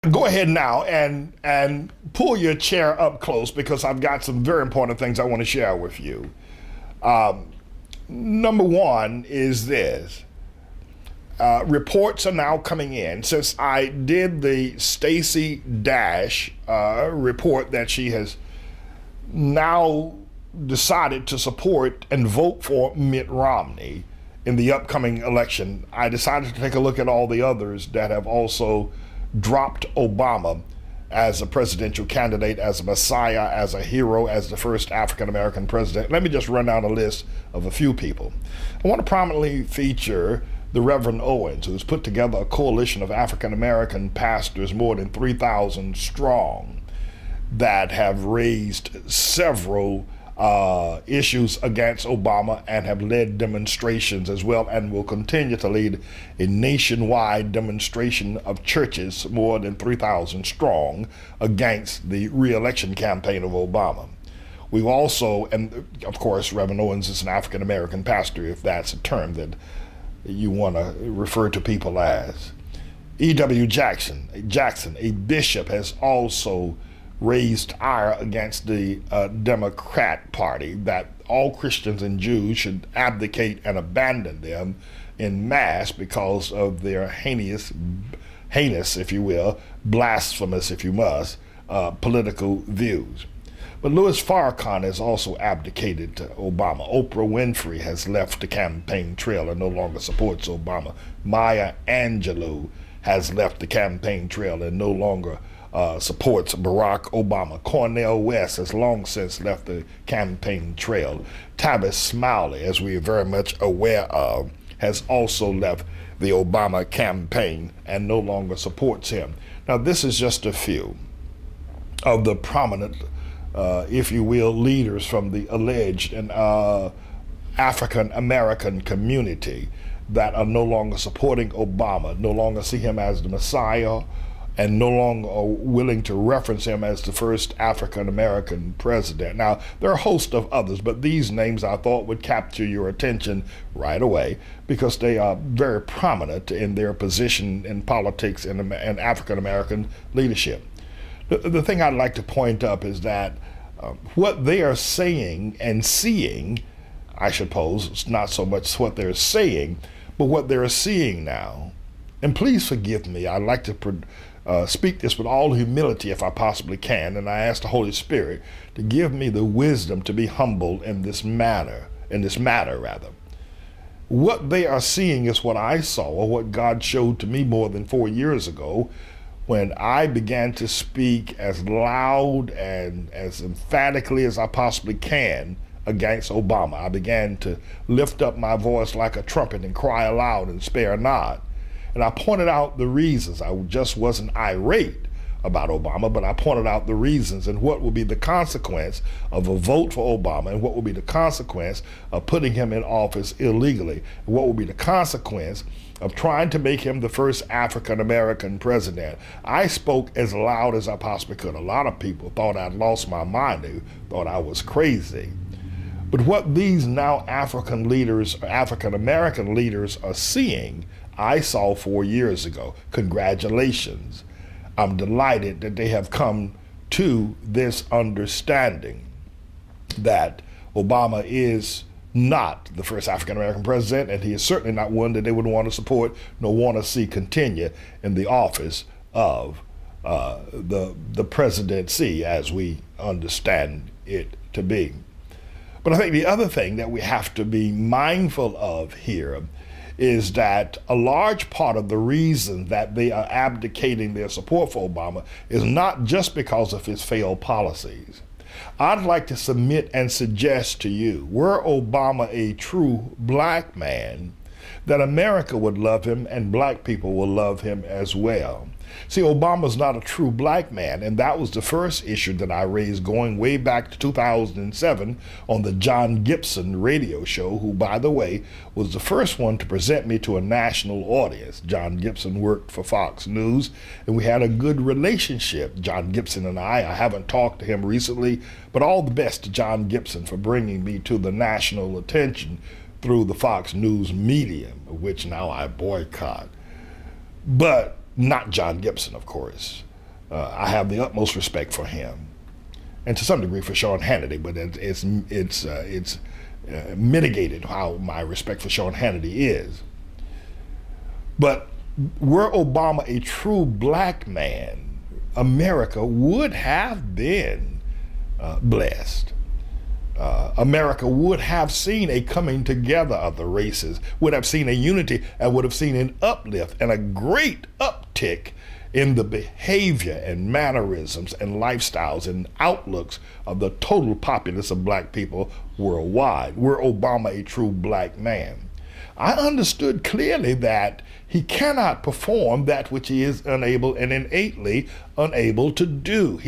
Go ahead now and pull your chair up close because I've got some very important things I want to share with you. Um, Number one is this. Reports are now coming in since I did the Stacey Dash report that she has now decided to support and vote for Mitt Romney in the upcoming election. I decided to take a look at all the others that have also dropped Obama as a presidential candidate, as a messiah, as a hero, as the first African American president. Let me just run down a list of a few people. I want to prominently feature the Reverend Owens, who's put together a coalition of African American pastors, more than 3,000 strong, that have raised several issues against Obama and have led demonstrations as well, and will continue to lead a nationwide demonstration of churches, more than 3,000 strong, against the re-election campaign of Obama. We've also, and of course, Reverend Owens is an African American pastor, if that's a term that you want to refer to people as. E.W. Jackson, a bishop, has also raised ire against the Democrat Party, that all Christians and Jews should abdicate and abandon them in mass because of their heinous, if you will, blasphemous, if you must, political views. But Louis Farrakhan has also abdicated to Obama. Oprah Winfrey has left the campaign trail and no longer supports Obama. Maya Angelou has left the campaign trail and no longer supports Barack Obama. Cornel West has long since left the campaign trail. Tavis Smiley, as we are very much aware of, has also left the Obama campaign and no longer supports him. Now, this is just a few of the prominent, if you will, leaders from the alleged and African American community that are no longer supporting Obama, no longer see him as the Messiah, and no longer are willing to reference him as the first African American president. Now, there are a host of others, but these names I thought would capture your attention right away because they are very prominent in their position in politics and African American leadership. The thing I'd like to point up is that what they are saying and seeing, I suppose, it's not so much what they're saying, but what they're seeing now. And please forgive me, I'd like to speak this with all humility if I possibly can, and I ask the Holy Spirit to give me the wisdom to be humble in this matter. What they are seeing is what I saw, or what God showed to me more than 4 years ago, when I began to speak as loud and as emphatically as I possibly can against Obama. I began to lift up my voice like a trumpet and cry aloud and spare not. And I pointed out the reasons. I just wasn't irate about Obama, but I pointed out the reasons and what will be the consequence of a vote for Obama, and what will be the consequence of putting him in office illegally, and what will be the consequence of trying to make him the first African American president. I spoke as loud as I possibly could. A lot of people thought I'd lost my mind. They thought I was crazy. But what these now African leaders, African American leaders are seeing, I saw 4 years ago. Congratulations. I'm delighted that they have come to this understanding that Obama is not the first African American president, and he is certainly not one that they would want to support nor want to see continue in the office of the presidency as we understand it to be. But I think the other thing that we have to be mindful of here is that a large part of the reason that they are abdicating their support for Obama is not just because of his failed policies. I'd like to submit and suggest to you, were Obama a true black man, that America would love him and black people will love him as well. See, Obama's not a true black man, and that was the first issue that I raised going way back to 2007 on the John Gibson radio show, who, by the way, was the first one to present me to a national audience. John Gibson worked for Fox News, and we had a good relationship, John Gibson and I. I haven't talked to him recently, but all the best to John Gibson for bringing me to the national attention through the Fox News medium, which now I boycott. But not John Gibson, of course. I have the utmost respect for him, and to some degree for Sean Hannity, but it's mitigated how my respect for Sean Hannity is. But were Obama a true black man, America would have been blessed. America would have seen a coming together of the races, would have seen a unity, and would have seen an uplift and a great uptick in the behavior and mannerisms and lifestyles and outlooks of the total populace of black people worldwide. Were Obama a true black man? I understood clearly that he cannot perform that which he is unable and innately unable to do.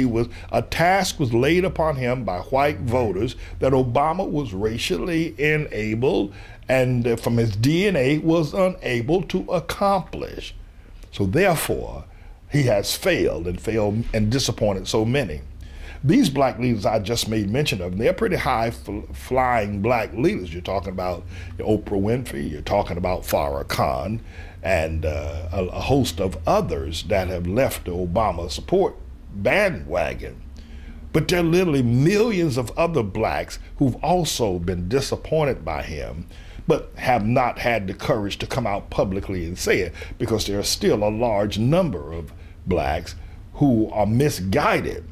A task was laid upon him by white voters that Obama was racially enabled and from his DNA was unable to accomplish. So therefore, he has failed and disappointed so many. These black leaders I just made mention of, they're pretty high-flying black leaders. You're talking about Oprah Winfrey, you're talking about Farrakhan, and a host of others that have left the Obama support bandwagon. But there are literally millions of other blacks who've also been disappointed by him, but have not had the courage to come out publicly and say it, because there are still a large number of blacks who are misguided,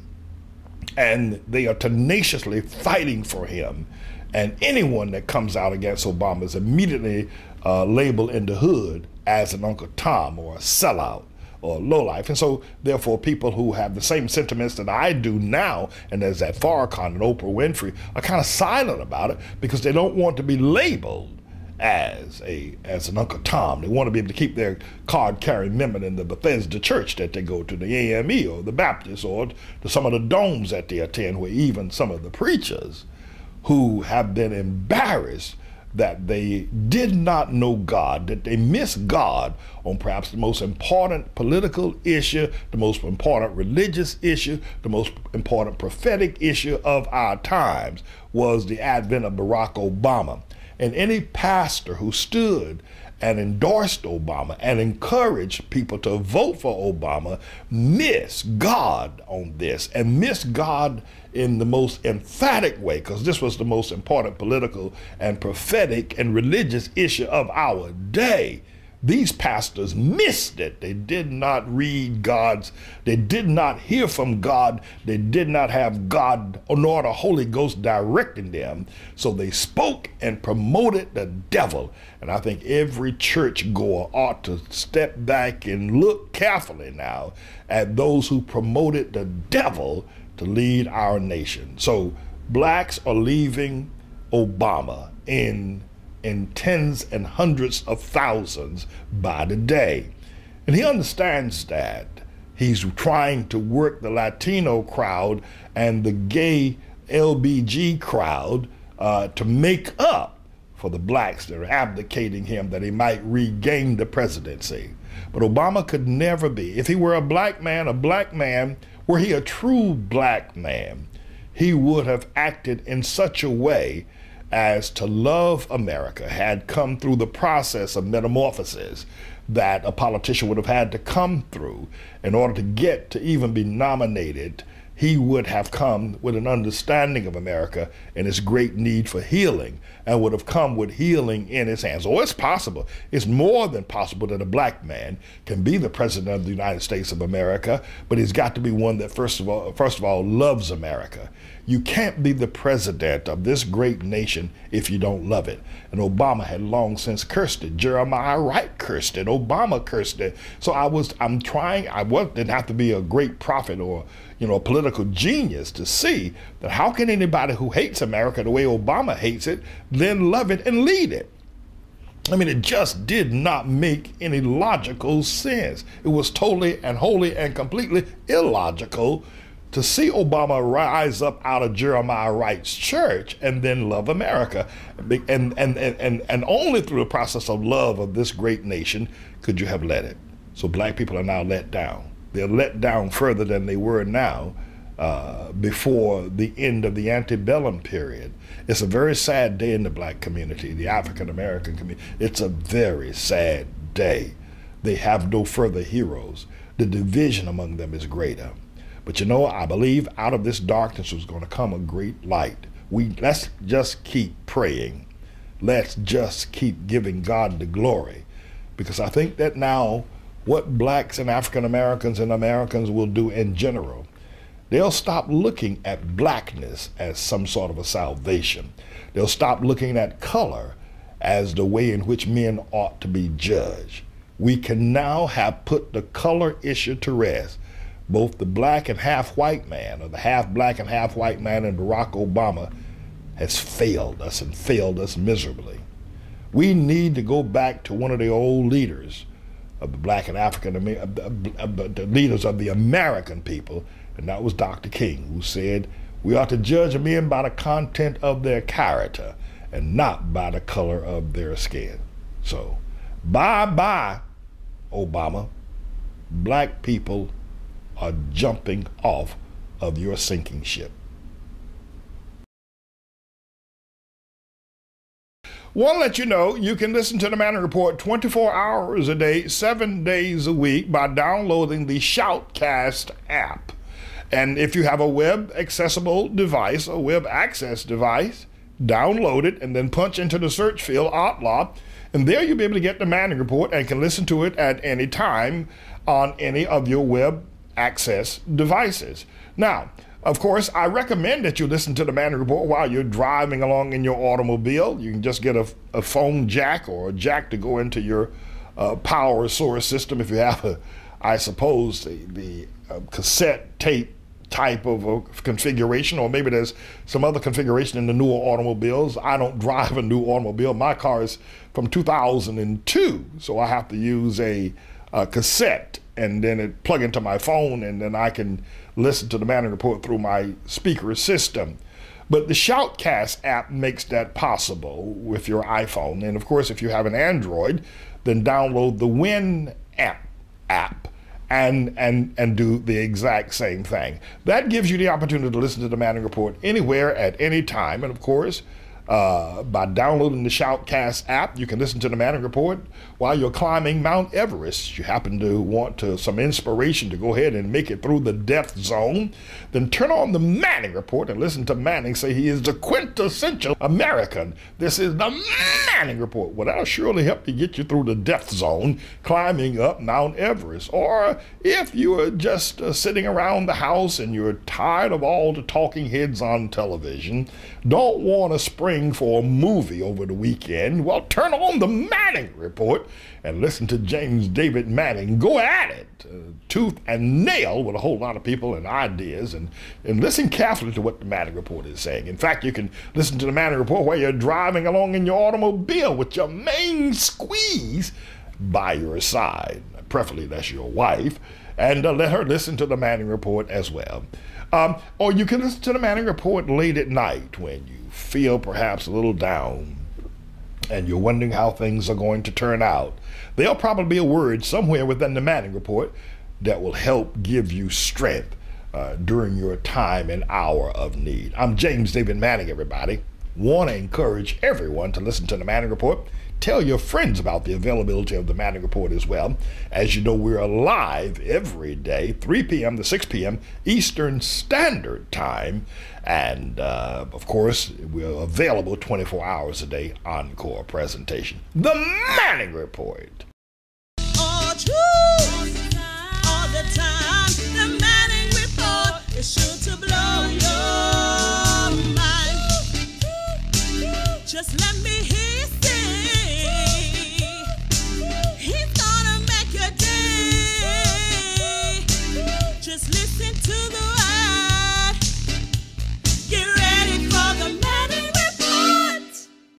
and they are tenaciously fighting for him. And anyone that comes out against Obama is immediately labeled in the hood as an Uncle Tom or a sellout or a lowlife. And so therefore people who have the same sentiments that I do now, and as that Farrakhan and Oprah Winfrey, are kind of silent about it because they don't want to be labeled as an Uncle Tom. They want to be able to keep their card-carrying member in the Bethesda church that they go to, the AME or the Baptist, or to some of the domes that they attend, where even some of the preachers who have been embarrassed that they did not know God, that they missed God on perhaps the most important political issue, the most important religious issue, the most important prophetic issue of our times, was the advent of Barack Obama. And any pastor who stood and endorsed Obama and encouraged people to vote for Obama missed God on this, and missed God in the most emphatic way, because this was the most important political and prophetic and religious issue of our day. These pastors missed it. They did not read they did not hear from God, they did not have God nor the Holy Ghost directing them. So they spoke and promoted the devil. And I think every church goer ought to step back and look carefully now at those who promoted the devil to lead our nation. So blacks are leaving Obama in tens and hundreds of thousands by the day. And he understands that. He's trying to work the Latino crowd and the gay LBG crowd to make up for the blacks that are abdicating him, that he might regain the presidency. But Obama could never be. If he were a black man, were he a true black man, he would have acted in such a way as to love America, had come through the process of metamorphosis that a politician would have had to come through in order to get to even be nominated. He would have come with an understanding of America and its great need for healing, and would have come with healing in his hands. Oh, it's possible. It's more than possible that a black man can be the president of the United States of America, but he's got to be one that first of all loves America. You can't be the president of this great nation if you don't love it. And Obama had long since cursed it. Jeremiah Wright cursed it. Obama cursed it. So I didn't have to be a great prophet or a political genius to see that how can anybody who hates America the way Obama hates it then love it and lead it? I mean, it just did not make any logical sense. It was totally and wholly and completely illogical to see Obama rise up out of Jeremiah Wright's church and then love America. And only through the process of love of this great nation could you have let it. So black people are now let down. They're let down further than they were now before the end of the antebellum period. It's a very sad day in the black community, the African American community. It's a very sad day. They have no further heroes. The division among them is greater. But you know, I believe out of this darkness was going to come a great light. Let's just keep praying. Let's just keep giving God the glory. Because I think that now what blacks and African Americans and Americans will do in general, they'll stop looking at blackness as some sort of a salvation. They'll stop looking at color as the way in which men ought to be judged. We can now have put the color issue to rest. Both the black and half white man, or the half black and half white man in Barack Obama, has failed us and failed us miserably. We need to go back to one of the old leaders of the black and African, the leaders of the American people, and that was Dr. King, who said, we ought to judge men by the content of their character and not by the color of their skin. So, bye-bye, Obama. Black people are jumping off of your sinking ship. Want to let you know you can listen to the Manning Report 24 hours a day, 7 days a week by downloading the Shoutcast app. And if you have a web accessible device, a web access device, download it and then punch into the search field Outlaw, and there you'll be able to get the Manning Report and can listen to it at any time on any of your web access devices. Now, of course, I recommend that you listen to the Manning Report while you're driving along in your automobile. You can just get a phone jack or a jack to go into your power source system if you have, I suppose, the cassette tape type of a configuration, or maybe there's some other configuration in the newer automobiles. I don't drive a new automobile. My car is from 2002, so I have to use a cassette and then it plug into my phone, and then I can listen to the Manning Report through my speaker system. But the Shoutcast app makes that possible with your iPhone. And of course, if you have an Android, then download the Win app and do the exact same thing. That gives you the opportunity to listen to the Manning Report anywhere at any time. And of course, by downloading the Shoutcast app, you can listen to the Manning Report while you're climbing Mount Everest. You happen to want some inspiration to go ahead and make it through the death zone, then turn on the Manning Report and listen to Manning say he is the quintessential American. This is the Manning Report. Well, that'll surely help you get you through the death zone climbing up Mount Everest. Or if you are just sitting around the house and you're tired of all the talking heads on television, don't want to spring for a movie over the weekend, well, turn on the Manning Report and listen to James David Manning go at it, tooth and nail, with a whole lot of people and ideas, and listen carefully to what the Manning Report is saying. In fact, you can listen to the Manning Report while you're driving along in your automobile with your main squeeze by your side. Preferably that's your wife, and let her listen to the Manning Report as well. Or you can listen to the Manning Report late at night when you feel perhaps a little down and you're wondering how things are going to turn out. There'll probably be a word somewhere within the Manning Report that will help give you strength during your time and hour of need. I'm James David Manning, everybody. Want to encourage everyone to listen to the Manning Report. Tell your friends about the availability of the Manning Report as well. As you know, we're live every day, 3 p.m. to 6 p.m. Eastern Standard Time. And, of course, we're available 24 hours a day, encore presentation. The Manning Report. All the time.